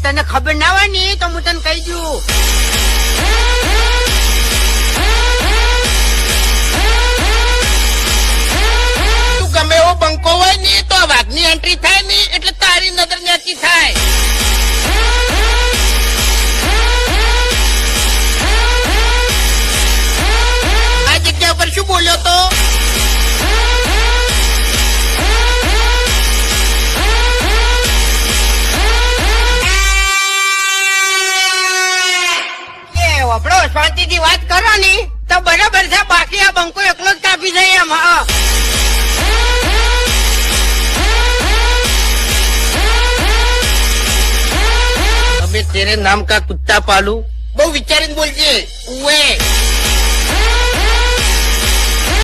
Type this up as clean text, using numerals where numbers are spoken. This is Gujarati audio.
તને ખબર ના હોય ને તો હું તને કહી દઉં. તું ગમે એવો બંકો હોય ને તો આ વાઘની એન્ટ્રી થાય ને એટલે તારી નજર નેચી થાય. આ જગ્યા ઉપર શું બોલ્યો તો? આપડો શાંતિથી વાત કરો ને તો બરાબર છે. બાકી આ બંકો એકલો જ કાપી જાય એમ. અબે તેરે નામ કા કુત્તા પાલુ. બહુ વિચારીને બોલજે. ઉએ